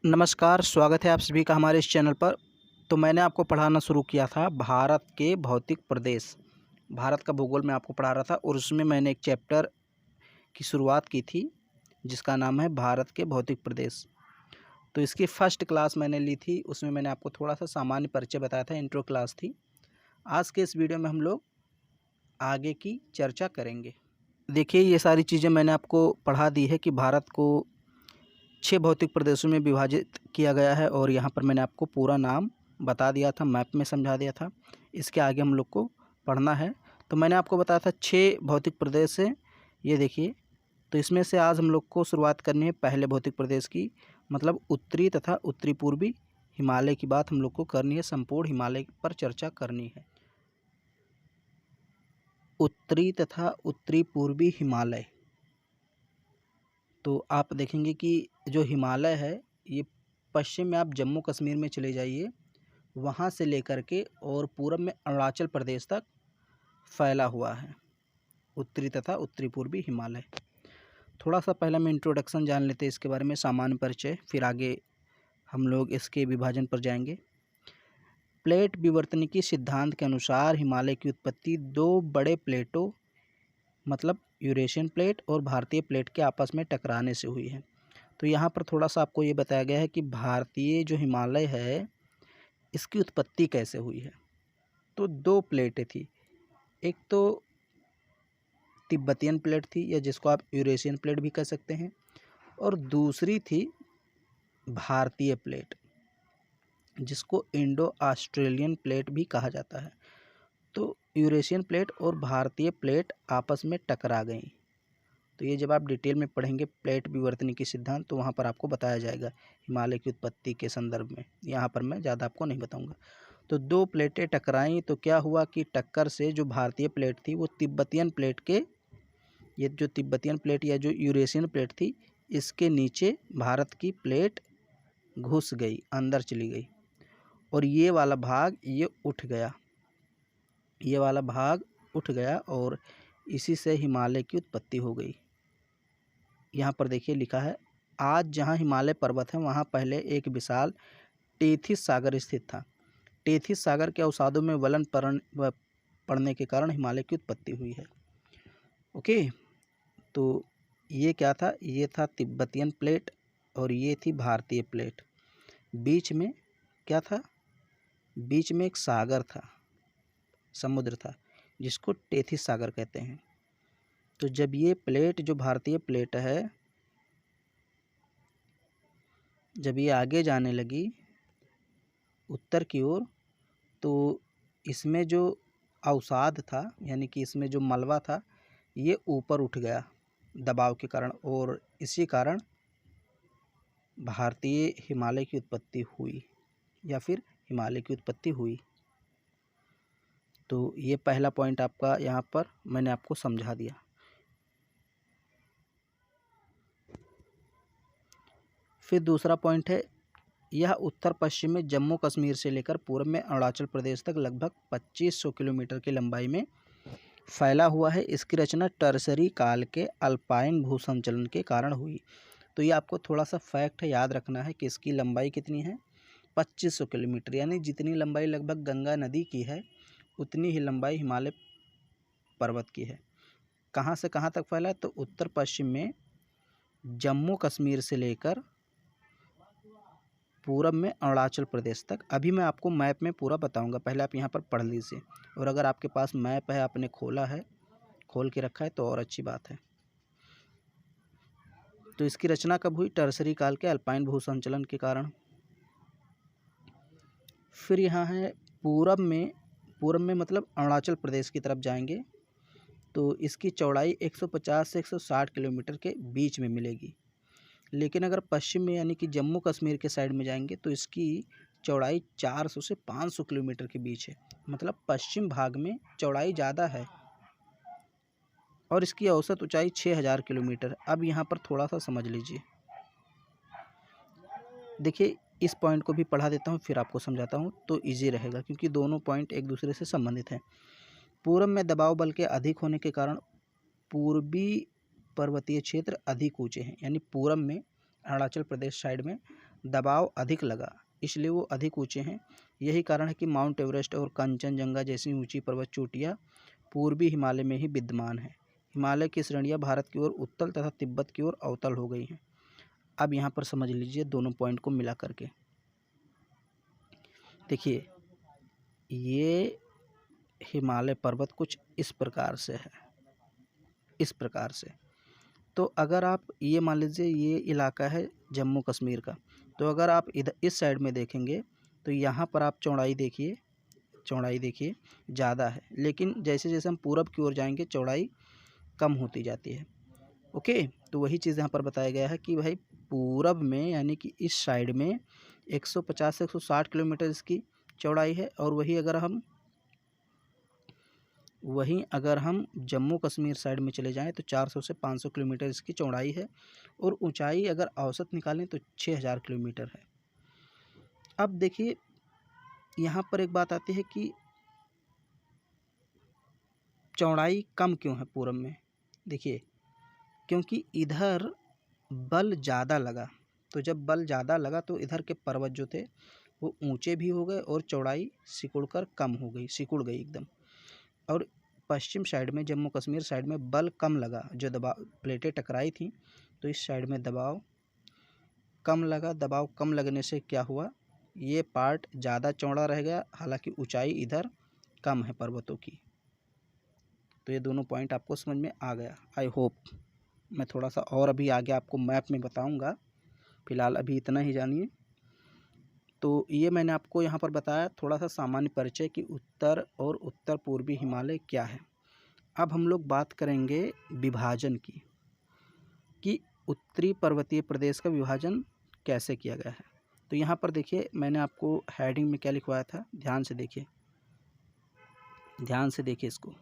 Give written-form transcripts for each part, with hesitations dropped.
नमस्कार, स्वागत है आप सभी का हमारे इस चैनल पर। तो मैंने आपको पढ़ाना शुरू किया था भारत के भौतिक प्रदेश। भारत का भूगोल मैं आपको पढ़ा रहा था और उसमें मैंने एक चैप्टर की शुरुआत की थी जिसका नाम है भारत के भौतिक प्रदेश। तो इसकी फर्स्ट क्लास मैंने ली थी, उसमें मैंने आपको थोड़ा सा सामान्य परिचय बताया था, इंट्रो क्लास थी। आज के इस वीडियो में हम लोग आगे की चर्चा करेंगे। देखिए, ये सारी चीज़ें मैंने आपको पढ़ा दी है कि भारत को 6 भौतिक प्रदेशों में विभाजित किया गया है और यहाँ पर मैंने आपको पूरा नाम बता दिया था, मैप में समझा दिया था। इसके आगे हम लोग को पढ़ना है। तो मैंने आपको बताया था 6 भौतिक प्रदेश है, ये देखिए। तो इसमें से आज हम लोग को शुरुआत करनी है पहले भौतिक प्रदेश की, मतलब उत्तरी तथा उत्तरी पूर्वी हिमालय की बात हम लोग को करनी है, संपूर्ण हिमालय पर चर्चा करनी है। उत्तरी तथा उत्तरी पूर्वी हिमालय। तो आप देखेंगे कि जो हिमालय है ये पश्चिम में आप जम्मू कश्मीर में चले जाइए, वहाँ से लेकर के और पूरब में अरुणाचल प्रदेश तक फैला हुआ है उत्तरी तथा उत्तरी पूर्वी हिमालय। थोड़ा सा पहले हम इंट्रोडक्शन जान लेते हैं इसके बारे में, सामान्य परिचय, फिर आगे हम लोग इसके विभाजन पर जाएंगे। प्लेट विवर्तनिकी सिद्धांत के अनुसार हिमालय की उत्पत्ति 2 बड़े प्लेटों मतलब यूरेशियन प्लेट और भारतीय प्लेट के आपस में टकराने से हुई है। तो यहाँ पर थोड़ा सा आपको ये बताया गया है कि भारतीय जो हिमालय है इसकी उत्पत्ति कैसे हुई है। तो 2 प्लेटें थी, एक तो तिब्बतियन प्लेट थी या जिसको आप यूरेशियन प्लेट भी कह सकते हैं, और दूसरी थी भारतीय प्लेट जिसको इंडो ऑस्ट्रेलियन प्लेट भी कहा जाता है। तो यूरेशियन प्लेट और भारतीय प्लेट आपस में टकरा गई। तो ये जब आप डिटेल में पढ़ेंगे प्लेट विवर्तनिकी सिद्धांत, तो वहाँ पर आपको बताया जाएगा हिमालय की उत्पत्ति के संदर्भ में। यहाँ पर मैं ज़्यादा आपको नहीं बताऊँगा। तो 2 प्लेटें टकराईं तो क्या हुआ कि टक्कर से जो भारतीय प्लेट थी वो तिब्बतियन प्लेट के, ये जो तिब्बतियन प्लेट या जो यूरेशियन प्लेट थी इसके नीचे भारत की प्लेट घुस गई, अंदर चली गई और ये वाला भाग ये उठ गया, ये वाला भाग उठ गया और इसी से हिमालय की उत्पत्ति हो गई। यहाँ पर देखिए लिखा है, आज जहाँ हिमालय पर्वत है वहाँ पहले एक विशाल टेथिस सागर स्थित था। टेथिस सागर के अवसादों में वलन पड़ने के कारण हिमालय की उत्पत्ति हुई है। ओके, तो ये क्या था, ये था तिब्बतियन प्लेट और ये थी भारतीय प्लेट। बीच में क्या था, बीच में एक सागर था, समुद्र था जिसको टेथिस सागर कहते हैं। तो जब ये प्लेट जो भारतीय प्लेट है जब ये आगे जाने लगी उत्तर की ओर, तो इसमें जो अवसाद था यानी कि इसमें जो मलबा था ये ऊपर उठ गया दबाव के कारण, और इसी कारण भारतीय हिमालय की उत्पत्ति हुई या फिर हिमालय की उत्पत्ति हुई। तो ये पहला पॉइंट आपका यहाँ पर मैंने आपको समझा दिया। फिर दूसरा पॉइंट है, यह उत्तर पश्चिम में जम्मू कश्मीर से लेकर पूर्व में अरुणाचल प्रदेश तक लगभग 2500 किलोमीटर की लंबाई में फैला हुआ है। इसकी रचना टर्सरी काल के अल्पाइन भूसंचलन के कारण हुई। तो ये आपको थोड़ा सा फैक्ट है, याद रखना है कि इसकी लंबाई कितनी है, 2500 किलोमीटर, यानी जितनी लंबाई लगभग गंगा नदी की है उतनी ही लंबाई हिमालय पर्वत की है। कहाँ से कहाँ तक फैला है, तो उत्तर पश्चिम में जम्मू कश्मीर से लेकर पूरब में अरुणाचल प्रदेश तक। अभी मैं आपको मैप में पूरा बताऊंगा, पहले आप यहाँ पर पढ़ लीजिए, और अगर आपके पास मैप है, आपने खोला है, खोल के रखा है तो और अच्छी बात है। तो इसकी रचना कब हुई, टर्सरी काल के अल्पाइन भूसंचलन के कारण। फिर यहाँ है पूरब में मतलब अरुणाचल प्रदेश की तरफ जाएंगे तो इसकी चौड़ाई 150 से 160 किलोमीटर के बीच में मिलेगी। लेकिन अगर पश्चिम में यानी कि जम्मू कश्मीर के साइड में जाएंगे तो इसकी चौड़ाई 400 से 500 किलोमीटर के बीच है, मतलब पश्चिम भाग में चौड़ाई ज़्यादा है और इसकी औसत ऊंचाई 6000 किलोमीटर। अब यहाँ पर थोड़ा सा समझ लीजिए, देखिए इस पॉइंट को भी पढ़ा देता हूँ फिर आपको समझाता हूँ तो इजी रहेगा, क्योंकि दोनों पॉइंट एक दूसरे से संबंधित हैं। पूर्व में दबाव बल के अधिक होने के कारण पूर्वी पर्वतीय क्षेत्र अधिक ऊंचे हैं, यानी पूरब में अरुणाचल प्रदेश साइड में दबाव अधिक लगा, इसलिए वो अधिक ऊंचे हैं। यही कारण है कि माउंट एवरेस्ट और कंचनजंगा जैसी ऊंची पर्वत चोटियाँ पूर्वी हिमालय में ही विद्यमान है। हिमालय की श्रेणियाँ भारत की ओर उत्तल तथा तिब्बत की ओर अवतल हो गई हैं। अब यहाँ पर समझ लीजिए दोनों पॉइंट को मिला करके। देखिए, ये हिमालय पर्वत कुछ इस प्रकार से है, इस प्रकार से। तो अगर आप ये मान लीजिए ये इलाका है जम्मू कश्मीर का, तो अगर आप इधर इस साइड में देखेंगे तो यहाँ पर आप चौड़ाई देखिए ज़्यादा है, लेकिन जैसे जैसे हम पूरब की ओर जाएंगे चौड़ाई कम होती जाती है। ओके, तो वही चीज़ यहाँ पर बताया गया है कि भाई पूरब में यानी कि इस साइड में 150 से 160 किलोमीटर इसकी चौड़ाई है, और वहीं अगर हम जम्मू कश्मीर साइड में चले जाएं तो 400 से 500 किलोमीटर इसकी चौड़ाई है, और ऊंचाई अगर औसत निकालें तो 6000 किलोमीटर है। अब देखिए यहाँ पर एक बात आती है कि चौड़ाई कम क्यों है पूरब में। देखिए, क्योंकि इधर बल ज़्यादा लगा, तो जब बल ज़्यादा लगा तो इधर के पर्वत जो थे वो ऊंचे भी हो गए और चौड़ाई सिकुड़ गई एकदम। और पश्चिम साइड में जम्मू कश्मीर साइड में बल कम लगा, जो दबाव प्लेटें टकराई थी तो इस साइड में दबाव कम लगा। दबाव कम लगने से क्या हुआ, ये पार्ट ज़्यादा चौड़ा रह गया, हालांकि ऊंचाई इधर कम है पर्वतों की। तो ये दोनों पॉइंट आपको समझ में आ गया, आई होप। मैं थोड़ा सा और अभी आगे आपको मैप में बताऊंगा, फिलहाल अभी इतना ही जानिए। तो ये मैंने आपको यहाँ पर बताया थोड़ा सा सामान्य परिचय कि उत्तर और उत्तर पूर्वी हिमालय क्या है। अब हम लोग बात करेंगे विभाजन की, कि उत्तरी पर्वतीय प्रदेश का विभाजन कैसे किया गया है। तो यहाँ पर देखिए मैंने आपको हेडिंग में क्या लिखवाया था, ध्यान से देखिए इसको।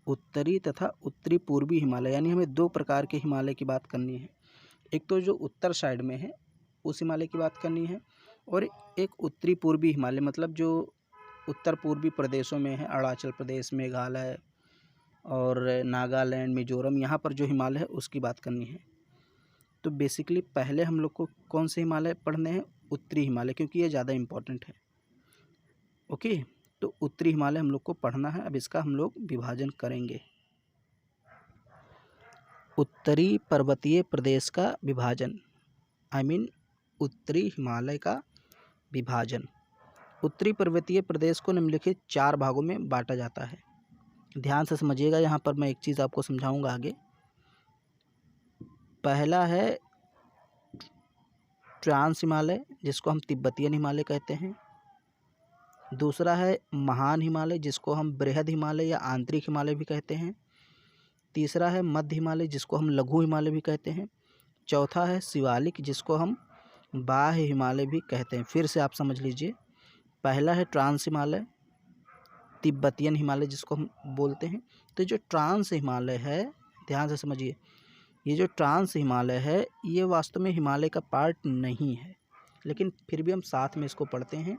उत्तरी तथा उत्तरी पूर्वी हिमालय, यानी हमें दो प्रकार के हिमालय की बात करनी है। एक तो जो उत्तर साइड में है उस हिमालय की बात करनी है, और एक उत्तरी पूर्वी हिमालय मतलब जो उत्तर पूर्वी प्रदेशों में है, अरुणाचल प्रदेश, मेघालय और नागालैंड, मिजोरम, यहाँ पर जो हिमालय है उसकी बात करनी है। तो बेसिकली पहले हम लोग को कौन से हिमालय पढ़ने हैं, उत्तरी हिमालय, क्योंकि ये ज़्यादा इम्पोर्टेंट है। ओके, तो उत्तरी हिमालय हम लोग को पढ़ना है। अब इसका हम लोग विभाजन करेंगे। उत्तरी पर्वतीय प्रदेश का विभाजन, उत्तरी हिमालय का विभाजन। उत्तरी पर्वतीय प्रदेश को निम्नलिखित 4 भागों में बांटा जाता है। ध्यान से समझिएगा, यहाँ पर मैं एक चीज़ आपको समझाऊंगा आगे। पहला है ट्रांस हिमालय, जिसको हम तिब्बतियन हिमालय कहते हैं। दूसरा है महान हिमालय, जिसको हम बृहद हिमालय या आंतरिक हिमालय भी कहते हैं। तीसरा है मध्य हिमालय, जिसको हम लघु हिमालय भी कहते हैं। चौथा है शिवालिक, जिसको हम बाह्य हिमालय भी कहते हैं। फिर से आप समझ लीजिए, पहला है ट्रांस हिमालय, तिब्बतियन हिमालय जिसको हम बोलते हैं। तो जो ट्रांस हिमालय है, ध्यान से समझिए, ये जो ट्रांस हिमालय है ये वास्तव में हिमालय का पार्ट नहीं है, लेकिन फिर भी हम साथ में इसको पढ़ते हैं।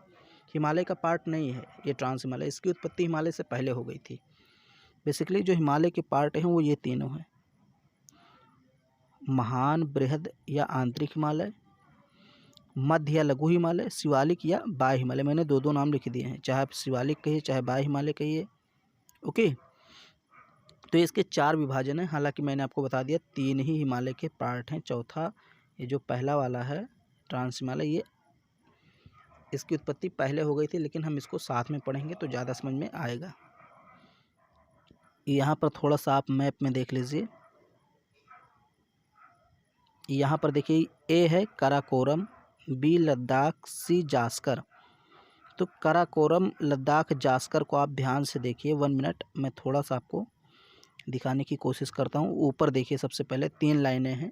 हिमालय का पार्ट नहीं है ये ट्रांस हिमालय, इसकी उत्पत्ति हिमालय से पहले हो गई थी। बेसिकली जो हिमालय के पार्ट हैं वो ये तीनों हैं, महान, बृहद या आंतरिक हिमालय, मध्य या लघु हिमालय, शिवालिक या बाह्य हिमालय। मैंने दो नाम लिख दिए हैं, चाहे आप शिवालिक कहिए चाहे बाह्य हिमालय कहिए। ओके, तो इसके 4 विभाजन हैं। हालांकि मैंने आपको बता दिया 3 ही हिमालय के पार्ट हैं। चौथा ये जो पहला वाला है ट्रांस हिमालय, ये इसकी उत्पत्ति पहले हो गई थी, लेकिन हम इसको साथ में पढ़ेंगे तो ज़्यादा समझ में आएगा। यहाँ पर थोड़ा सा आप मैप में देख लीजिए। यहाँ पर देखिए, ए है काराकोरम, बी लद्दाख, सी जास्कर। तो काराकोरम, लद्दाख, जास्कर को आप ध्यान से देखिए। 1 मिनट मैं थोड़ा सा आपको दिखाने की कोशिश करता हूँ। ऊपर देखिए, सबसे पहले 3 लाइनें हैं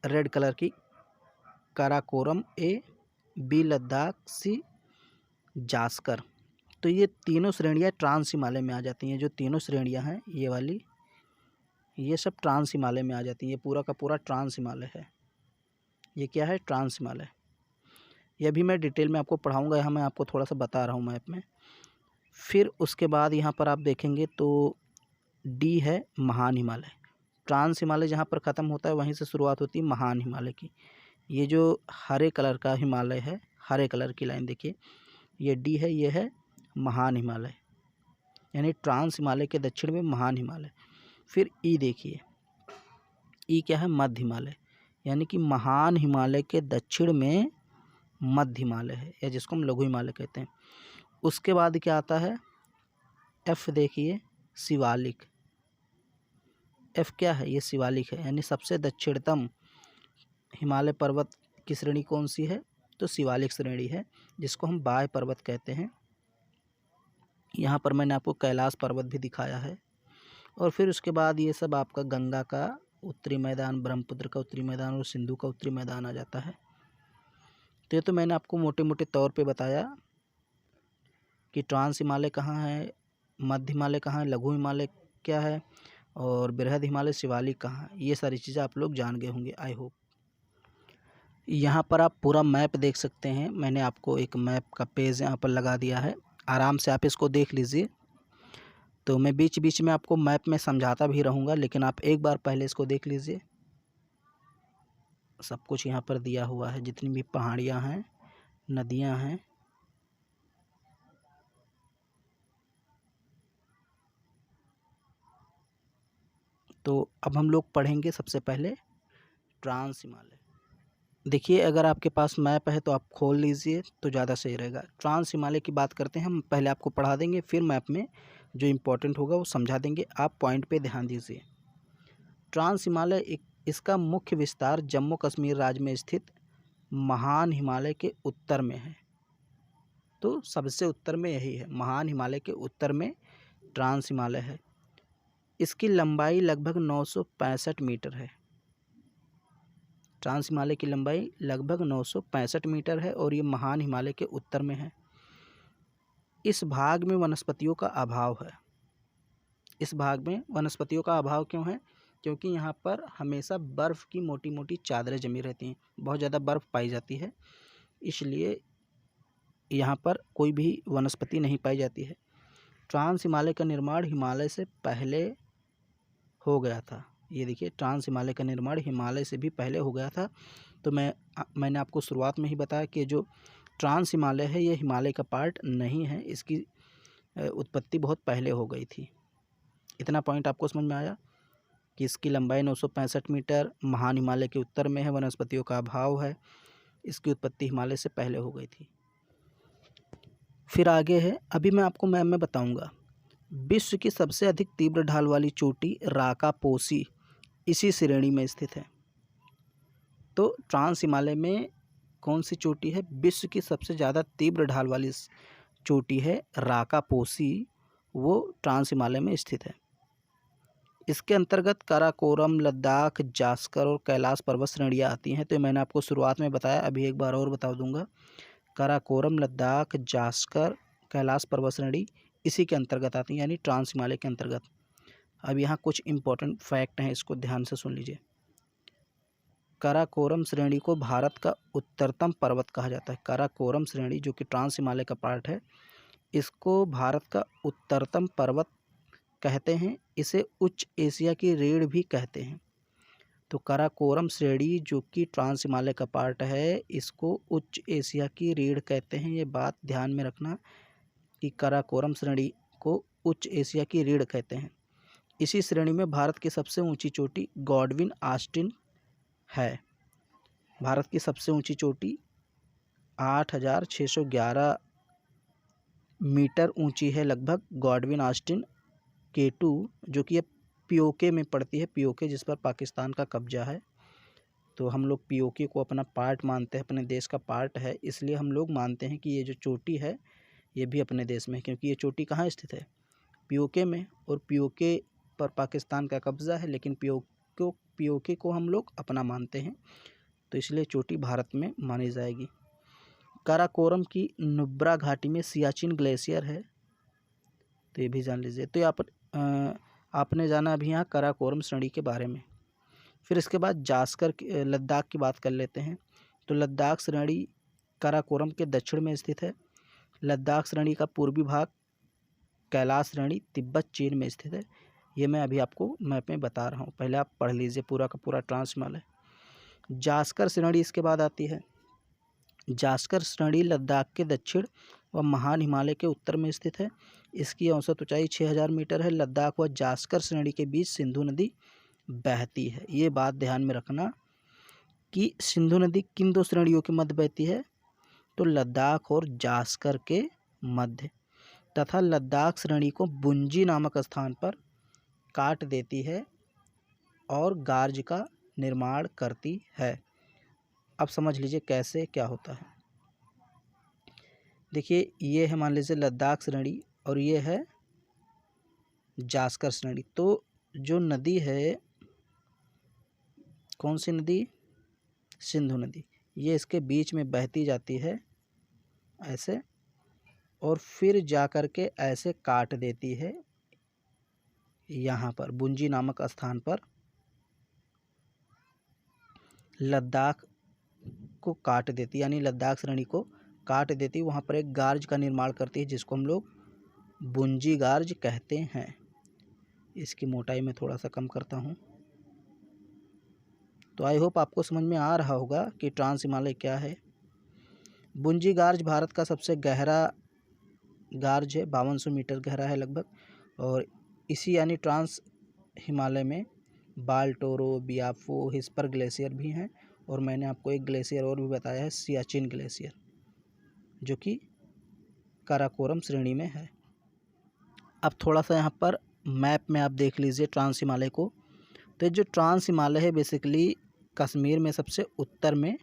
रेड कलर की, काराकोरम ए, बी लद्दाख, सी जास्कर। तो ये तीनों श्रेणियाँ ट्रांस हिमालय में आ जाती हैं। जो तीनों श्रेणियाँ हैं ये वाली, ये सब ट्रांस हिमालय में आ जाती हैं। ये पूरा का पूरा ट्रांस हिमालय है। ये क्या है, ट्रांस हिमालय। यह भी मैं डिटेल में आपको पढ़ाऊँगा, यहाँ मैं आपको थोड़ा सा बता रहा हूँ मैप में। फिर उसके बाद यहाँ पर आप देखेंगे तो डी है महान हिमालय। ट्रांस हिमालय जहाँ पर ख़त्म होता है वहीं से शुरुआत होती है महान हिमालय की। ये जो हरे कलर का हिमालय है, हरे कलर की लाइन देखिए, ये डी है, ये है महान हिमालय, यानी ट्रांस हिमालय के दक्षिण में महान हिमालय। फिर ई देखिए, ई क्या है, मध्य हिमालय, यानी कि महान हिमालय के दक्षिण में मध्य हिमालय है, या जिसको हम लघु हिमालय कहते हैं। उसके बाद क्या आता है, एफ देखिए, शिवालिक। एफ क्या है, ये शिवालिक है, यानी सबसे दक्षिणतम हिमालय पर्वत की श्रेणी कौन सी है, तो शिवालिक श्रेणी है, जिसको हम बाह्य पर्वत कहते हैं। यहाँ पर मैंने आपको कैलाश पर्वत भी दिखाया है। और फिर उसके बाद ये सब आपका गंगा का उत्तरी मैदान, ब्रह्मपुत्र का उत्तरी मैदान और सिंधु का उत्तरी मैदान आ जाता है। तो ये तो मैंने आपको मोटे मोटे तौर पे बताया कि ट्रांस हिमालय कहाँ है, मध्य हिमालय कहाँ है, लघु हिमालय क्या है, और बृहद हिमालय शिवालिक कहाँ है। ये सारी चीज़ें आप लोग जान गए होंगे, आई होप। यहाँ पर आप पूरा मैप देख सकते हैं, मैंने आपको एक मैप का पेज यहाँ पर लगा दिया है, आराम से आप इसको देख लीजिए। तो मैं बीच बीच में आपको मैप में समझाता भी रहूँगा, लेकिन आप एक बार पहले इसको देख लीजिए। सब कुछ यहाँ पर दिया हुआ है, जितनी भी पहाड़ियाँ हैं, नदियाँ हैं। तो अब हम लोग पढ़ेंगे सबसे पहले ट्रांस हिमालय। देखिए, अगर आपके पास मैप है तो आप खोल लीजिए तो ज़्यादा सही रहेगा। ट्रांस हिमालय की बात करते हैं हम, पहले आपको पढ़ा देंगे, फिर मैप में जो इम्पोर्टेंट होगा वो समझा देंगे, आप पॉइंट पे ध्यान दीजिए। ट्रांस हिमालय इसका मुख्य विस्तार जम्मू कश्मीर राज्य में स्थित महान हिमालय के उत्तर में है। तो सबसे उत्तर में यही है, महान हिमालय के उत्तर में ट्रांस हिमालय है। इसकी लंबाई लगभग 965 मीटर है। ट्रांस हिमालय की लंबाई लगभग 965 मीटर है और ये महान हिमालय के उत्तर में है। इस भाग में वनस्पतियों का अभाव है। इस भाग में वनस्पतियों का अभाव क्यों है, क्योंकि यहाँ पर हमेशा बर्फ़ की मोटी मोटी चादरें जमी रहती हैं, बहुत ज़्यादा बर्फ़ पाई जाती है, इसलिए यहाँ पर कोई भी वनस्पति नहीं पाई जाती है। ट्रांस हिमालय का निर्माण हिमालय से पहले हो गया था। ये देखिए, ट्रांस हिमालय का निर्माण हिमालय से भी पहले हो गया था। तो मैंने आपको शुरुआत में ही बताया कि जो ट्रांस हिमालय है ये हिमालय का पार्ट नहीं है, इसकी उत्पत्ति बहुत पहले हो गई थी। इतना पॉइंट आपको समझ में आया कि इसकी लंबाई 965 मीटर, महान हिमालय के उत्तर में है, वनस्पतियों का अभाव है, इसकी उत्पत्ति हिमालय से पहले हो गई थी। फिर आगे है, अभी मैं आपको मैप में बताऊंगा। विश्व की सबसे अधिक तीव्र ढाल वाली चोटी राकापोसी इसी श्रेणी में स्थित है। तो ट्रांस हिमालय में कौन सी चोटी है, विश्व की सबसे ज़्यादा तीव्र ढाल वाली चोटी है राकापोसी, वो ट्रांस हिमालय में स्थित है। इसके अंतर्गत काराकोरम, लद्दाख, जास्कर और कैलाश पर्वत श्रेणियाँ आती हैं। तो मैंने आपको शुरुआत में बताया, अभी एक बार और बता दूंगा। काराकोरम, लद्दाख, जास्कर, कैलाश पर्वत श्रेणी इसी के अंतर्गत आती हैं, यानी ट्रांस हिमालय के अंतर्गत। अब यहाँ कुछ इंपॉर्टेंट फैक्ट हैं, इसको ध्यान से सुन लीजिए। काराकोरम श्रेणी को भारत का उत्तरतम पर्वत कहा जाता है। काराकोरम श्रेणी जो कि ट्रांस हिमालय का पार्ट है, इसको भारत का उत्तरतम पर्वत कहते हैं। इसे उच्च एशिया की रीढ़ भी कहते हैं। तो काराकोरम श्रेणी जो कि ट्रांस हिमालय का पार्ट है, इसको उच्च एशिया की रीढ़ कहते हैं। ये बात ध्यान में रखना कि काराकोरम श्रेणी को उच्च एशिया की रीढ़ कहते हैं। इसी श्रेणी में भारत की सबसे ऊंची चोटी गॉडविन ऑस्टिन है। भारत की सबसे ऊंची चोटी 8611 मीटर ऊंची है लगभग, गॉडविन ऑस्टिन K2, जो कि ये पीओके में पड़ती है। पीओके जिस पर पाकिस्तान का कब्जा है, तो हम लोग पीओके को अपना पार्ट मानते हैं, अपने देश का पार्ट है, इसलिए हम लोग मानते हैं कि ये जो चोटी है ये भी अपने देश में है, क्योंकि ये चोटी कहाँ स्थित है, पीओके में, और पीओके पर पाकिस्तान का कब्जा है, लेकिन पीओके को हम लोग अपना मानते हैं, तो इसलिए चोटी भारत में मानी जाएगी। काराकोरम की नुब्रा घाटी में सियाचिन ग्लेशियर है, तो ये भी जान लीजिए। तो यहाँ पर आपने जाना अभी यहाँ काराकोरम श्रेणी के बारे में। फिर इसके बाद जास्कर लद्दाख की बात कर लेते हैं। तो लद्दाख श्रेणी काराकोरम के दक्षिण में स्थित है। लद्दाख श्रेणी का पूर्वी भाग कैलाश श्रेणी तिब्बत चीन में स्थित है। ये मैं अभी आपको मैप में बता रहा हूँ, पहले आप पढ़ लीजिए पूरा का पूरा ट्रांस हिमालय। जास्कर श्रेणी इसके बाद आती है। जास्कर श्रेणी लद्दाख के दक्षिण व महान हिमालय के उत्तर में स्थित है। इसकी औसत ऊंचाई 6000 मीटर है। लद्दाख व जास्कर श्रेणी के बीच सिंधु नदी बहती है। ये बात ध्यान में रखना कि सिंधु नदी किन दो श्रेणियों के मध्य बहती है, तो लद्दाख और जास्कर के मध्य, तथा लद्दाख श्रेणी को बुंजी नामक स्थान पर काट देती है और गार्ज का निर्माण करती है। अब समझ लीजिए कैसे क्या होता है। देखिए ये है मान लीजिए लद्दाख श्रेणी और ये है जास्कर श्रेणी। तो जो नदी है, कौन सी नदी, सिंधु नदी, ये इसके बीच में बहती जाती है ऐसे, और फिर जाकर के ऐसे काट देती है यहाँ पर बुंजी नामक स्थान पर। लद्दाख को काट देती, यानी लद्दाख श्रेणी को काट देती, वहाँ पर एक गार्ज का निर्माण करती है जिसको हम लोग बुंजी गार्ज कहते हैं। इसकी मोटाई में थोड़ा सा कम करता हूँ। तो आई होप आपको समझ में आ रहा होगा कि ट्रांस हिमालय क्या है। बुंजी गार्ज भारत का सबसे गहरा गार्ज है, 5200 मीटर गहरा है लगभग। और इसी यानी ट्रांस हिमालय में बाल्टोरो, बियाफो, हिस्पर ग्लेशियर भी हैं। और मैंने आपको एक ग्लेशियर और भी बताया है, सियाचिन ग्लेशियर, जो कि काराकोरम श्रेणी में है। अब थोड़ा सा यहाँ पर मैप में आप देख लीजिए ट्रांस हिमालय को। तो जो ट्रांस हिमालय है बेसिकली कश्मीर में सबसे उत्तर में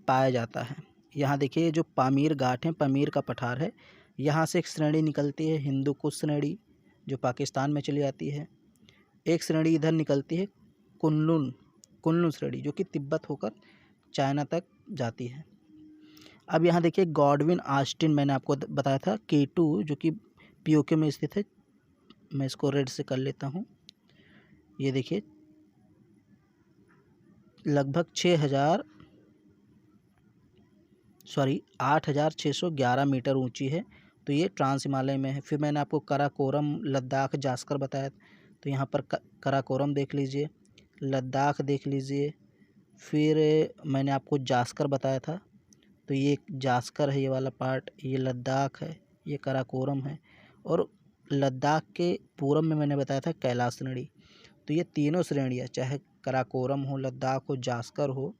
पाया जाता है। यहाँ देखिए जो पामीर घाट है, पामीर का पठार है, यहाँ से एक श्रेणी निकलती है हिंदू कुश श्रेणी, जो पाकिस्तान में चली आती है। एक श्रेणी इधर निकलती है कुनलुन श्रेणी, जो कि तिब्बत होकर चाइना तक जाती है। अब यहाँ देखिए गॉडविन ऑस्टिन, मैंने आपको बताया था K2, जो कि पीओके में स्थित है। मैं इसको रेड से कर लेता हूँ। ये देखिए लगभग 8611 मीटर ऊंची है। तो ये ट्रांस हिमालय में है। फिर मैंने आपको काराकोरम, लद्दाख, जास्कर बताया, तो यहाँ पर काराकोरम देख लीजिए, लद्दाख देख लीजिए। फिर मैंने आपको जास्कर बताया था, तो ये जास्कर है, ये वाला पार्ट, ये लद्दाख है, ये काराकोरम है। और लद्दाख के पूर्व में मैंने बताया था कैलाश श्रेणी। तो ये तीनों श्रेणियाँ, चाहे काराकोरम हो, लद्दाख हो, जास्कर हो,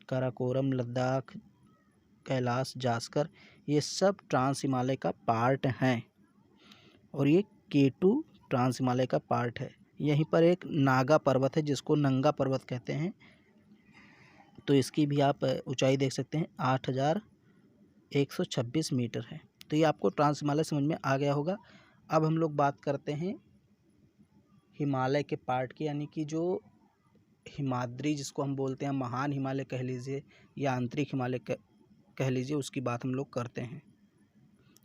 काराकोरम, लद्दाख, कैलाश, जास्कर, ये सब ट्रांस हिमालय का पार्ट हैं। और ये K2 ट्रांस हिमालय का पार्ट है। यहीं पर एक नागा पर्वत है जिसको नंगा पर्वत कहते हैं। तो इसकी भी आप ऊंचाई देख सकते हैं, 8126 मीटर है। तो ये आपको ट्रांस हिमालय समझ में आ गया होगा। अब हम लोग बात करते हैं हिमालय के पार्ट की, यानी कि जो हिमाद्री जिसको हम बोलते हैं, महान हिमालय कह लीजिए या आंतरिक हिमालय कह लीजिए, उसकी बात हम लोग करते हैं।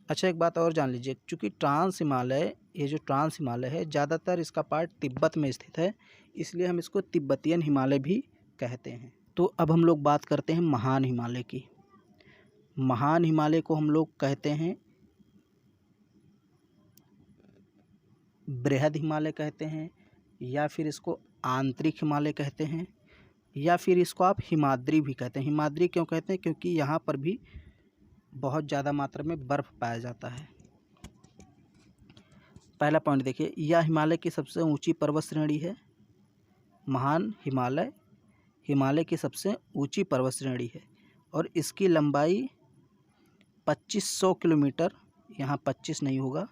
अच्छा एक बात और जान लीजिए, चूँकि ट्रांस हिमालय, ये जो ट्रांस हिमालय है ज़्यादातर इसका पार्ट तिब्बत में स्थित है, इसलिए हम इसको तिब्बतियन हिमालय भी कहते हैं। तो अब हम लोग बात करते हैं महान हिमालय की। महान हिमालय को हम लोग कहते हैं बृहद हिमालय कहते हैं, या फिर इसको आंतरिक हिमालय कहते हैं, या फिर इसको आप हिमाद्री भी कहते हैं। हिमाद्री क्यों कहते हैं? क्योंकि यहाँ पर भी बहुत ज़्यादा मात्रा में बर्फ़ पाया जाता है। पहला पॉइंट देखिए, यह हिमालय की सबसे ऊंची पर्वत श्रेणी है। महान हिमालय हिमालय की सबसे ऊंची पर्वत श्रेणी है और इसकी लंबाई 2500 किलोमीटर, यहाँ 25 नहीं होगा,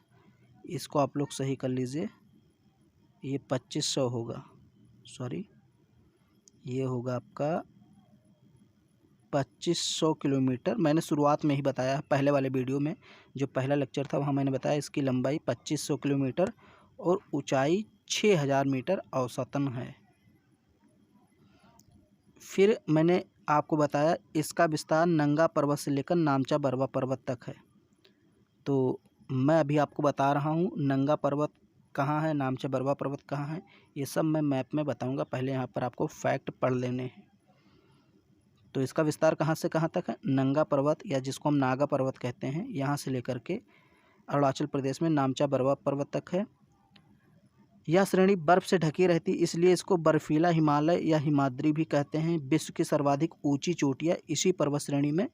इसको आप लोग सही कर लीजिए, ये 2500 होगा, सॉरी, ये होगा आपका 2500 किलोमीटर। मैंने शुरुआत में ही बताया, पहले वाले वीडियो में जो पहला लेक्चर था वहाँ मैंने बताया इसकी लंबाई 2500 किलोमीटर और ऊंचाई 6000 मीटर औसतन है। फिर मैंने आपको बताया इसका विस्तार नंगा पर्वत से लेकर नामचा बरवा पर्वत तक है। तो मैं अभी आपको बता रहा हूँ नंगा पर्वत कहाँ है, नामचा बरवा पर्वत कहाँ है, ये सब मैं मैप में बताऊँगा। पहले यहाँ पर आपको फैक्ट पढ़ लेने हैं। तो इसका विस्तार कहाँ से कहाँ तक है? नंगा पर्वत या जिसको हम नागा पर्वत कहते हैं, यहाँ से लेकर के अरुणाचल प्रदेश में नामचा बरवा पर्वत तक है। यह श्रेणी बर्फ़ से ढकी रहती, इसलिए इसको बर्फीला हिमालय या हिमाद्री भी कहते हैं। विश्व की सर्वाधिक ऊंची चोटियाँ इसी पर्वत श्रेणी में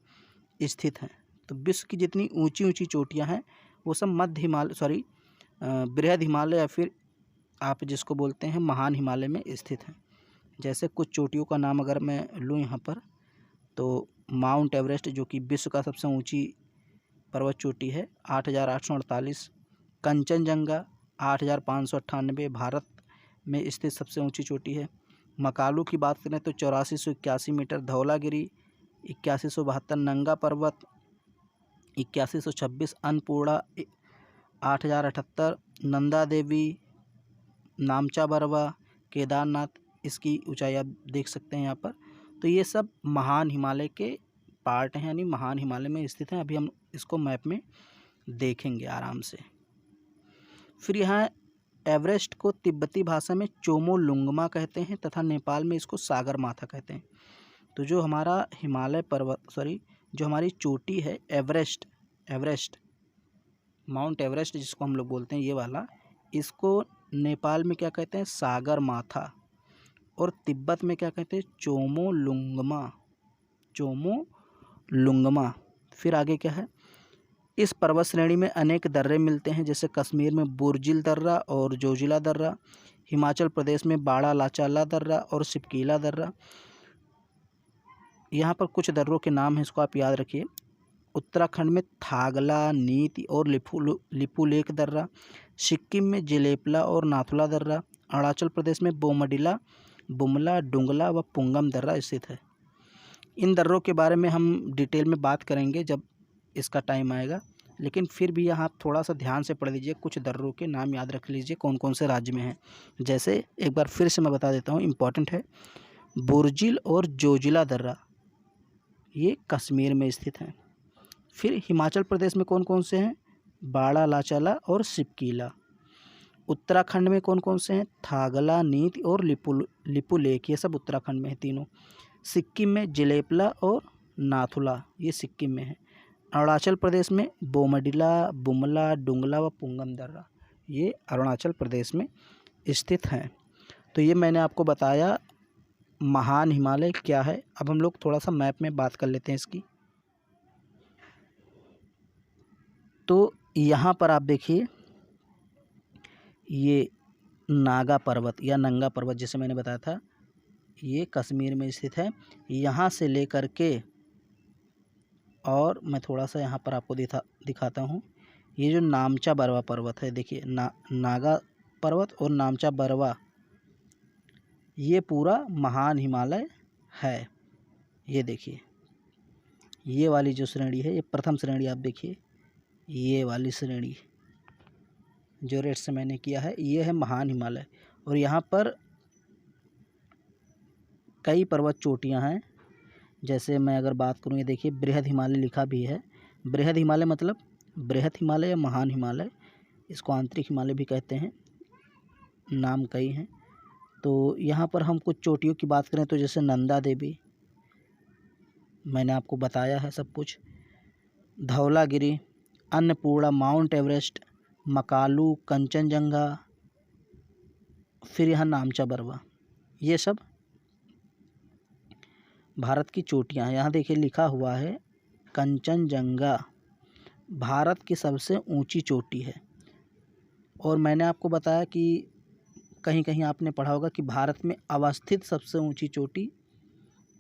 स्थित हैं। तो विश्व की जितनी ऊंची ऊंची चोटियाँ हैं वो सब मध्य हिमालय बृहद हिमालय या फिर आप जिसको बोलते हैं महान हिमालय में स्थित हैं। जैसे कुछ चोटियों का नाम अगर मैं लूँ यहाँ पर, तो माउंट एवरेस्ट जो कि विश्व का सबसे ऊंची पर्वत चोटी है 8,848। कंचनजंगा 8,598 भारत में स्थित सबसे ऊंची चोटी है। मकालू की बात करें तो 8481 मीटर। धौलागिरी 8172। नंगा पर्वत 8126। अन्नपूर्णा 8078। नंदा देवी, नामचा बरवा, केदारनाथ, इसकी ऊंचाई आप देख सकते हैं यहाँ पर। तो ये सब महान हिमालय के पार्ट हैं, यानी महान हिमालय में स्थित हैं। अभी हम इसको मैप में देखेंगे आराम से। फिर यहाँ एवरेस्ट को तिब्बती भाषा में चोमोलुंगमा कहते हैं तथा नेपाल में इसको सागर माथा कहते हैं। तो जो हमारा हिमालय पर्वत जो हमारी चोटी है एवरेस्ट माउंट एवरेस्ट जिसको हम लोग बोलते हैं ये वाला, इसको नेपाल में क्या कहते हैं? सागर माथा। और तिब्बत में क्या कहते हैं? चोमोलुंगमा। फिर आगे क्या है? इस पर्वत श्रेणी में अनेक दर्रे मिलते हैं, जैसे कश्मीर में बुर्जिल दर्रा और जोजिला दर्रा, हिमाचल प्रदेश में बाड़ा लाचाला दर्रा और सिपकीला दर्रा। यहाँ पर कुछ दर्रों के नाम हैं, इसको आप याद रखिए। उत्तराखंड में थागला, नीति और लिपुलेख दर्रा, सिक्किम में जिलेपला और नाथुला दर्रा, अरुणाचल प्रदेश में बोमडिला, बुमला, डुंगला व पुंगम दर्रा स्थित है। इन दर्रों के बारे में हम डिटेल में बात करेंगे जब इसका टाइम आएगा, लेकिन फिर भी यहाँ थोड़ा सा ध्यान से पढ़ लीजिए। कुछ दर्रों के नाम याद रख लीजिए कौन कौन से राज्य में हैं। जैसे एक बार फिर से मैं बता देता हूँ, इम्पॉर्टेंट है। बुर्जिल और जोजिला दर्रा ये कश्मीर में स्थित हैं। फिर हिमाचल प्रदेश में कौन कौन से हैं? बाड़ा लाचाला और सिपकीला। उत्तराखंड में कौन कौन से हैं? थागला, नीति और लिपुलेख, ये सब उत्तराखंड में है तीनों। सिक्किम में जिलेपला और नाथुला, ये सिक्किम में है। अरुणाचल प्रदेश में बोमडिला, बुमला, डुंगला व पुंगम दर्रा, ये अरुणाचल प्रदेश में स्थित हैं। तो ये मैंने आपको बताया महान हिमालय क्या है। अब हम लोग थोड़ा सा मैप में बात कर लेते हैं इसकी। तो यहाँ पर आप देखिए, ये नागा पर्वत या नंगा पर्वत जिसे मैंने बताया था, ये कश्मीर में स्थित है। यहाँ से लेकर के, और मैं थोड़ा सा यहाँ पर आपको दिखाता हूँ, ये जो नामचा बरवा पर्वत है, देखिए नागा पर्वत और नामचा बरवा, ये पूरा महान हिमालय है। ये देखिए, ये वाली जो श्रेणी है, ये प्रथम श्रेणी आप देखिए, ये वाली श्रेणी जो रेड से मैंने किया है, ये है महान हिमालय। और यहाँ पर कई पर्वत चोटियाँ हैं। जैसे मैं अगर बात करूँ, ये देखिए बृहद हिमालय लिखा भी है। बृहद हिमालय मतलब बृहद हिमालय या महान हिमालय, इसको आंतरिक हिमालय भी कहते हैं, नाम कई हैं। तो यहाँ पर हम कुछ चोटियों की बात करें तो जैसे नंदा देवी, मैंने आपको बताया है सब कुछ। धौलागिरी, अन्नपूर्णा, माउंट एवरेस्ट, मकालू, कंचनजंगा, फिर यहाँ नामचा बरवा, ये सब भारत की चोटियाँ हैं। यहाँ देखिए लिखा हुआ है कंचनजंगा भारत की सबसे ऊंची चोटी है। और मैंने आपको बताया कि कहीं कहीं आपने पढ़ा होगा कि भारत में अवस्थित सबसे ऊंची चोटी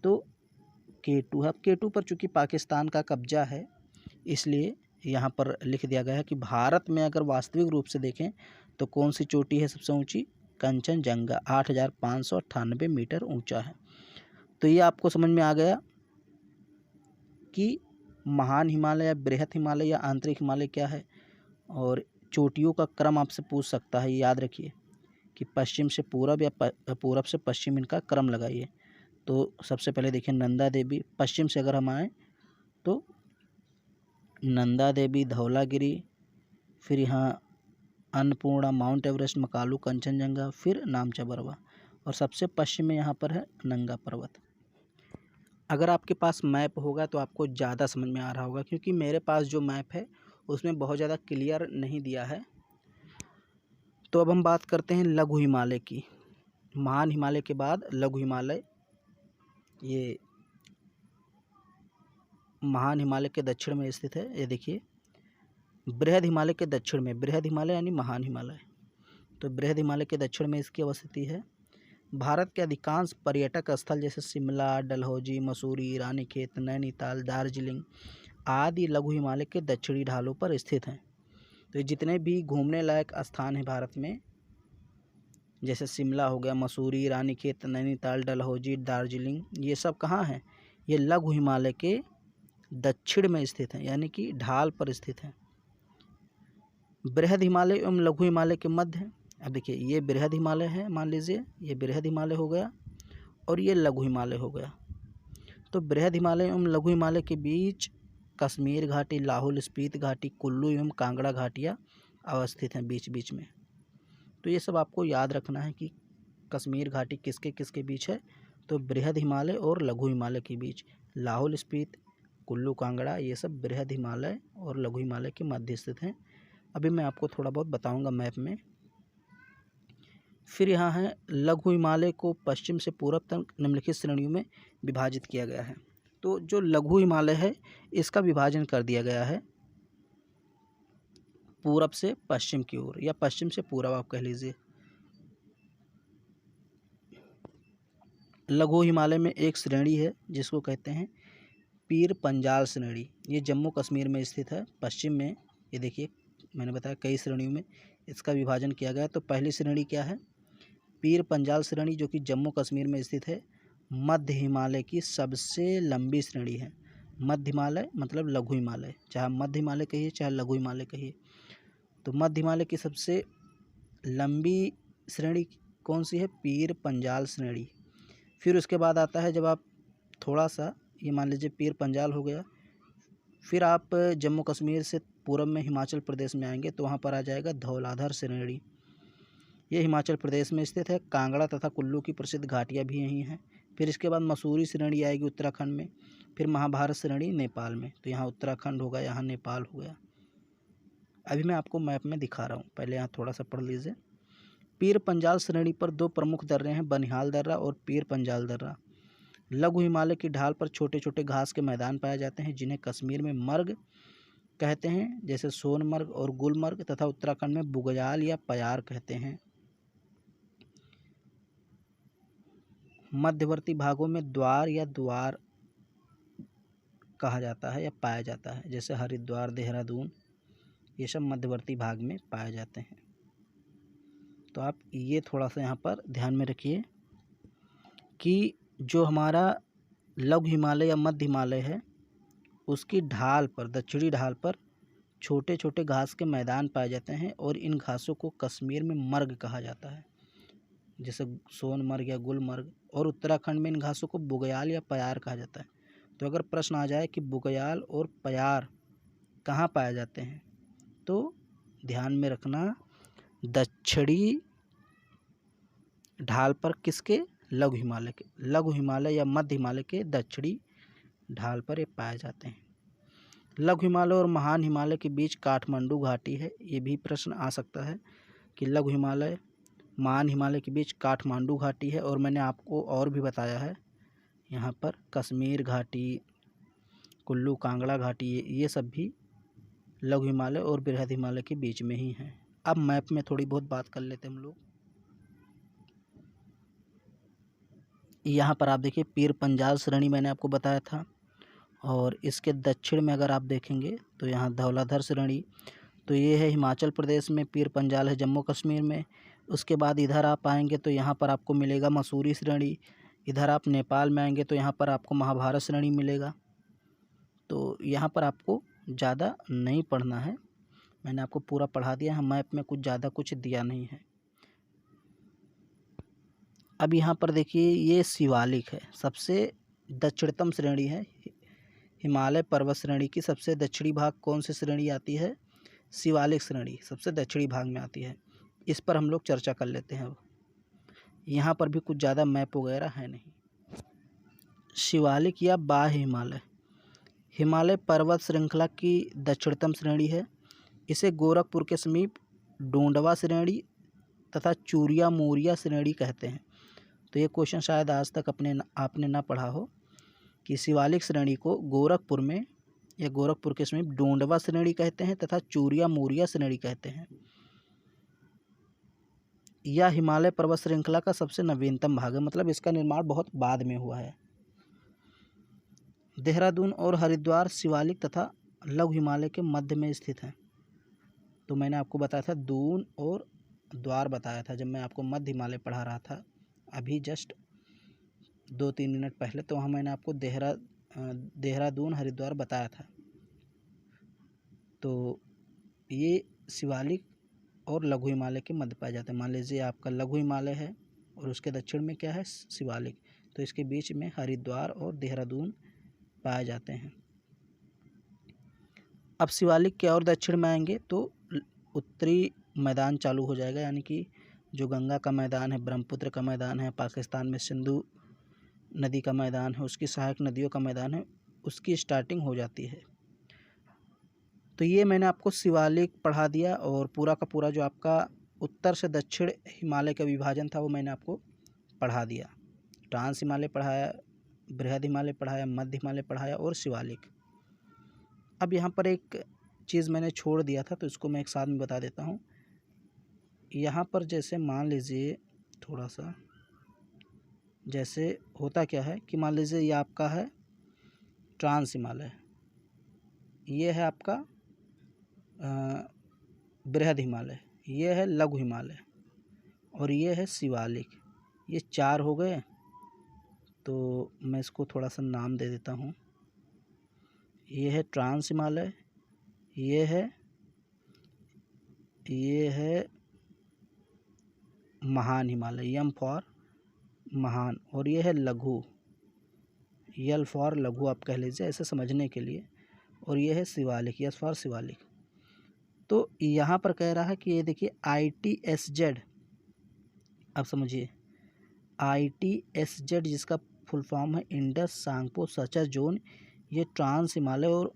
तो K2 है। अब K2 पर चूँकि पाकिस्तान का कब्जा है, इसलिए यहाँ पर लिख दिया गया है कि भारत में अगर वास्तविक रूप से देखें तो कौन सी चोटी है सबसे ऊंची? कंचनजंगा 8,598 मीटर ऊंचा है। तो ये आपको समझ में आ गया कि महान हिमालय या बृहद हिमालय या आंतरिक हिमालय क्या है। और चोटियों का क्रम आपसे पूछ सकता है, याद रखिए कि पश्चिम से पूरब या पूरब से पश्चिम, इनका क्रम लगाइए। तो सबसे पहले देखिए नंदा देवी, पश्चिम से अगर हम आएँ तो नंदा देवी, धौलागिरी, फिर यहाँ अन्नपूर्णा, माउंट एवरेस्ट, मकालू, कंचनजंगा, फिर नामचा बरवा, और सबसे पश्चिम में यहाँ पर है नंगा पर्वत। अगर आपके पास मैप होगा तो आपको ज़्यादा समझ में आ रहा होगा, क्योंकि मेरे पास जो मैप है उसमें बहुत ज़्यादा क्लियर नहीं दिया है। तो अब हम बात करते हैं लघु हिमालय की। महान हिमालय के बाद लघु हिमालय, ये महान हिमालय के दक्षिण में स्थित है। ये देखिए, बृहद हिमालय के दक्षिण में, बृहद हिमालय यानी महान हिमालय, तो बृहद हिमालय के दक्षिण में इसकी अवस्थिति है। भारत के अधिकांश पर्यटक स्थल जैसे शिमला, डलहौजी, मसूरी, रानीखेत, नैनीताल, दार्जिलिंग आदि लघु हिमालय के दक्षिणी ढालों पर स्थित हैं। तो ये जितने भी घूमने लायक स्थान हैं भारत में, जैसे शिमला हो गया, मसूरी, रानीखेत, नैनीताल, डलहौजी, दार्जिलिंग, ये सब कहाँ हैं? ये लघु हिमालय के दक्षिण में स्थित हैं, यानी कि ढाल पर स्थित हैं। बृहद हिमालय एवं लघु हिमालय के मध्य है। अब देखिए, ये बृहद हिमालय है, मान लीजिए ये बृहद हिमालय हो गया और ये लघु हिमालय हो गया। तो बृहद हिमालय एवं लघु हिमालय के बीच कश्मीर घाटी, लाहौल स्पीति घाटी, कुल्लू एवं कांगड़ा घाटियाँ अवस्थित हैं बीच बीच में। तो ये सब आपको याद रखना है कि कश्मीर घाटी किसके किसके बीच है, तो बृहद हिमालय और लघु हिमालय के बीच। लाहौल स्पीति, कुल्लू कांगड़ा, ये सब बृहद हिमालय और लघु हिमालय के मध्य स्थित हैं। अभी मैं आपको थोड़ा बहुत बताऊंगा मैप में। फिर यहाँ है लघु हिमालय को पश्चिम से पूर्व तक निम्नलिखित श्रेणियों में विभाजित किया गया है। तो जो लघु हिमालय है इसका विभाजन कर दिया गया है पूरब से पश्चिम की ओर, या पश्चिम से पूरब आप कह लीजिए। लघु हिमालय में एक श्रेणी है जिसको कहते हैं पीर पंजाल श्रेणी। ये जम्मू कश्मीर में स्थित है, पश्चिम में। ये देखिए, मैंने बताया कई श्रेणियों में इसका विभाजन किया गया है। तो पहली श्रेणी क्या है? पीर पंजाल श्रेणी, जो कि जम्मू कश्मीर में स्थित है, मध्य हिमालय की सबसे लंबी श्रेणी है। मध्य हिमालय मतलब लघु हिमालय, चाहे मध्य हिमालय कहिए चाहे लघु हिमालय कहिए। तो मध्य हिमालय की सबसे लंबी श्रेणी कौन सी है? पीर पंजाल श्रेणी। फिर उसके बाद आता है, जब आप थोड़ा सा, ये मान लीजिए पीर पंजाल हो गया, फिर आप जम्मू कश्मीर से पूरब में हिमाचल प्रदेश में आएंगे तो वहाँ पर आ जाएगा धौलाधर श्रेणी। ये हिमाचल प्रदेश में स्थित है। कांगड़ा तथा कुल्लू की प्रसिद्ध घाटियाँ भी यहीं हैं। फिर इसके बाद मसूरी श्रेणी आएगी उत्तराखंड में। फिर महाभारत श्रेणी नेपाल में। तो यहाँ उत्तराखंड होगा, यहाँ नेपाल हो गया। अभी मैं आपको मैप में दिखा रहा हूँ, पहले यहाँ थोड़ा सा पढ़ लीजिए। पीर पंजाल श्रेणी पर दो प्रमुख दर्रे हैं, बनिहाल दर्रा और पीर पंजाल दर्रा। लघु हिमालय की ढाल पर छोटे छोटे घास के मैदान पाए जाते हैं जिन्हें कश्मीर में मर्ग कहते हैं, जैसे सोनमर्ग और गुलमर्ग, तथा उत्तराखंड में बुग्याल या प्यार कहते हैं। मध्यवर्ती भागों में द्वार या द्वार कहा जाता है या पाया जाता है, जैसे हरिद्वार, देहरादून, ये सब मध्यवर्ती भाग में पाए जाते हैं। तो आप ये थोड़ा सा यहाँ पर ध्यान में रखिए कि जो हमारा लघु हिमालय या मध्य हिमालय है उसकी ढाल पर, दक्षिणी ढाल पर छोटे छोटे घास के मैदान पाए जाते हैं और इन घासों को कश्मीर में मर्ग कहा जाता है, जैसे सोनमर्ग या गुलमर्ग। और उत्तराखंड में इन घासों को बुग्याल या प्यार कहा जाता है। तो अगर प्रश्न आ जाए कि बुग्याल और प्यार कहाँ पाए जाते हैं, तो ध्यान में रखना दक्षिणी ढाल पर, किसके? लघु हिमालय के। लघु हिमालय या मध्य हिमालय के दक्षिणी ढाल पर ये पाए जाते हैं। लघु हिमालय और महान हिमालय के बीच काठमांडू घाटी है। ये भी प्रश्न आ सकता है कि लघु हिमालय महान हिमालय के बीच काठमांडू घाटी है। और मैंने आपको और भी बताया है, यहाँ पर कश्मीर घाटी, कुल्लू कांगड़ा घाटी, ये सब भी लघु हिमालय और बृहद हिमालय के बीच में ही हैं। अब मैप में थोड़ी बहुत बात कर लेते हैं हम लोग। यहाँ पर आप देखिए पीर पंजाल श्रेणी मैंने आपको बताया था, और इसके दक्षिण में अगर आप देखेंगे तो यहाँ धौलाधर श्रेणी, तो ये है हिमाचल प्रदेश में। पीर पंजाल है जम्मू कश्मीर में। उसके बाद इधर आप आएंगे तो यहाँ पर आपको मिलेगा मसूरी श्रेणी। इधर आप नेपाल में आएंगे तो यहाँ पर आपको महाभारत श्रेणी मिलेगा। तो यहाँ पर आपको ज़्यादा नहीं पढ़ना है, मैंने आपको पूरा पढ़ा दिया है। मैप में कुछ ज़्यादा कुछ दिया नहीं है। अब यहाँ पर देखिए, ये शिवालिक है, सबसे दक्षिणतम श्रेणी है। हिमालय पर्वत श्रेणी की सबसे दक्षिणी भाग कौन सी श्रेणी आती है? शिवालिक श्रेणी सबसे दक्षिणी भाग में आती है। इस पर हम लोग चर्चा कर लेते हैं। यहाँ पर भी कुछ ज़्यादा मैप वगैरह है नहीं। शिवालिक या बाह्य हिमालय, हिमालय पर्वत श्रृंखला की दक्षिणतम श्रेणी है। इसे गोरखपुर के समीप डोंडवा श्रेणी तथा चूरिया मूरिया श्रेणी कहते हैं। तो ये क्वेश्चन शायद आज तक आपने ना पढ़ा हो कि शिवालिक श्रेणी को गोरखपुर में या गोरखपुर के समीप डोंडवा श्रेणी कहते हैं तथा चूरिया मूरिया श्रेणी कहते हैं। यह हिमालय पर्वत श्रृंखला का सबसे नवीनतम भाग है, मतलब इसका निर्माण बहुत बाद में हुआ है। देहरादून और हरिद्वार शिवालिक तथा लघु हिमालय के मध्य में स्थित हैं। तो मैंने आपको बताया था दून और द्वार बताया था जब मैं आपको मध्य हिमालय पढ़ा रहा था अभी जस्ट 2-3 मिनट पहले, तो वहाँ मैंने आपको देहरादून हरिद्वार बताया था। तो ये शिवालिक और लघु हिमालय के मध्य पाए जाते हैं। मान लीजिए आपका लघु हिमालय है और उसके दक्षिण में क्या है, शिवालिक, तो इसके बीच में हरिद्वार और देहरादून पाए जाते हैं। अब शिवालिक के और दक्षिण में आएंगे तो उत्तरी मैदान चालू हो जाएगा, यानी कि जो गंगा का मैदान है, ब्रह्मपुत्र का मैदान है, पाकिस्तान में सिंधु नदी का मैदान है, उसकी सहायक नदियों का मैदान है, उसकी स्टार्टिंग हो जाती है। तो ये मैंने आपको शिवालिक पढ़ा दिया और पूरा का पूरा जो आपका उत्तर से दक्षिण हिमालय का विभाजन था वो मैंने आपको पढ़ा दिया। ट्रांस हिमालय पढ़ाया, बृहद हिमालय पढ़ाया, मध्य हिमालय पढ़ाया और शिवालिक। अब यहाँ पर एक चीज़ मैंने छोड़ दिया था तो इसको मैं एक साथ में बता देता हूँ। यहाँ पर जैसे मान लीजिए थोड़ा सा, जैसे होता क्या है कि मान लीजिए ये आपका है ट्रांस हिमालय, ये है आपका बृहद हिमालय, ये है लघु हिमालय और ये है शिवालिक। ये 4 हो गए। तो मैं इसको थोड़ा सा नाम दे देता हूँ। ये है ट्रांस हिमालय, ये है महान हिमालय, एम फॉर महान, और ये है लघु, यल फॉर लघु आप कह लीजिए ऐसे समझने के लिए, और ये है शिवालिक, यस फॉर शिवालिक। तो यहाँ पर कह रहा है कि ये देखिए ITSZ, अब समझिए ITSZ जिसका फुल फॉर्म है इंडस सांगपो सचर जोन, ये ट्रांस हिमालय और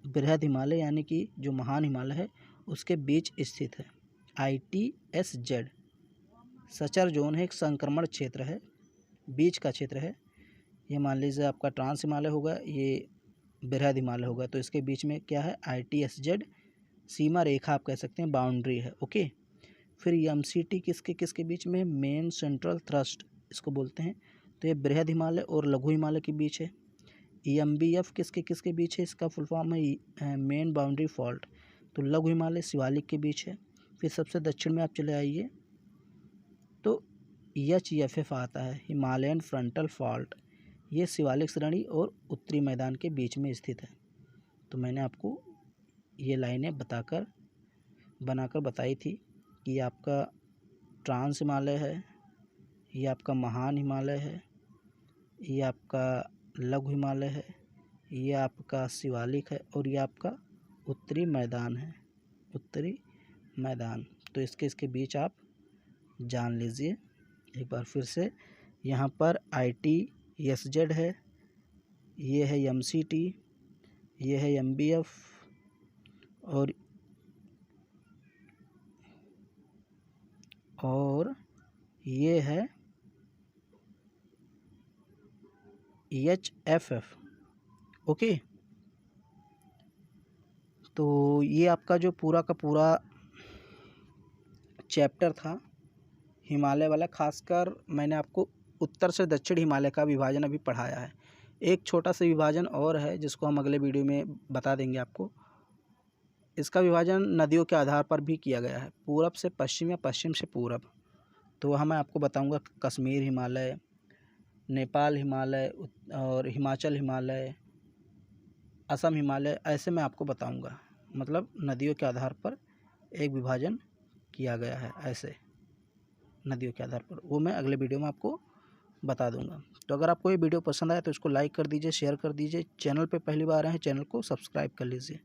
बृहद हिमालय यानी कि जो महान हिमालय है उसके बीच स्थित है। ITSZ सचर जोन है, एक संक्रमण क्षेत्र है, बीच का क्षेत्र है। ये मान लीजिए आपका ट्रांस हिमालय होगा, ये बृहद हिमालय होगा, तो इसके बीच में क्या है ITSZ सीमा रेखा आप कह सकते हैं, बाउंड्री है। ओके, फिर MCT किसके बीच में, मेन सेंट्रल थ्रस्ट इसको बोलते हैं, तो ये बृहद हिमालय और लघु हिमालय के बीच है। EMBF किसके बीच है, इसका फुल फॉर्म है मेन बाउंड्री फॉल्ट, तो लघु हिमालय शिवालिक के बीच है। फिर सबसे दक्षिण में आप चले आइए तो HFF आता है, हिमालयन फ्रंटल फॉल्ट, ये शिवालिक श्रेणी और उत्तरी मैदान के बीच में स्थित है। तो मैंने आपको ये लाइनें बनाकर बताई थी कि ये आपका ट्रांस हिमालय है, ये आपका महान हिमालय है, ये आपका लघु हिमालय है, ये आपका शिवालिक है और ये आपका उत्तरी मैदान है, उत्तरी मैदान। तो इसके बीच आप जान लीजिए एक बार फिर से। यहाँ पर ITSZ है, ये है MCT, ये है MBF और ये है HFF। ओके, तो ये आपका जो पूरा का पूरा चैप्टर था हिमालय वाला, खासकर मैंने आपको उत्तर से दक्षिण हिमालय का विभाजन अभी पढ़ाया है। एक छोटा सा विभाजन और है जिसको हम अगले वीडियो में बता देंगे आपको। इसका विभाजन नदियों के आधार पर भी किया गया है, पूरब से पश्चिम या पश्चिम से पूरब। तो वहाँ मैं आपको बताऊंगा कश्मीर हिमालय, नेपाल हिमालय और हिमाचल हिमालय, असम हिमालय, ऐसे मैं आपको बताऊंगा। मतलब नदियों के आधार पर एक विभाजन किया गया है, ऐसे नदियों के आधार पर, वो मैं अगले वीडियो में आपको बता दूंगा। तो अगर आपको ये वीडियो पसंद आया तो इसको लाइक कर दीजिए, शेयर कर दीजिए। चैनल पे पहली बार आए हैं, चैनल को सब्सक्राइब कर लीजिए।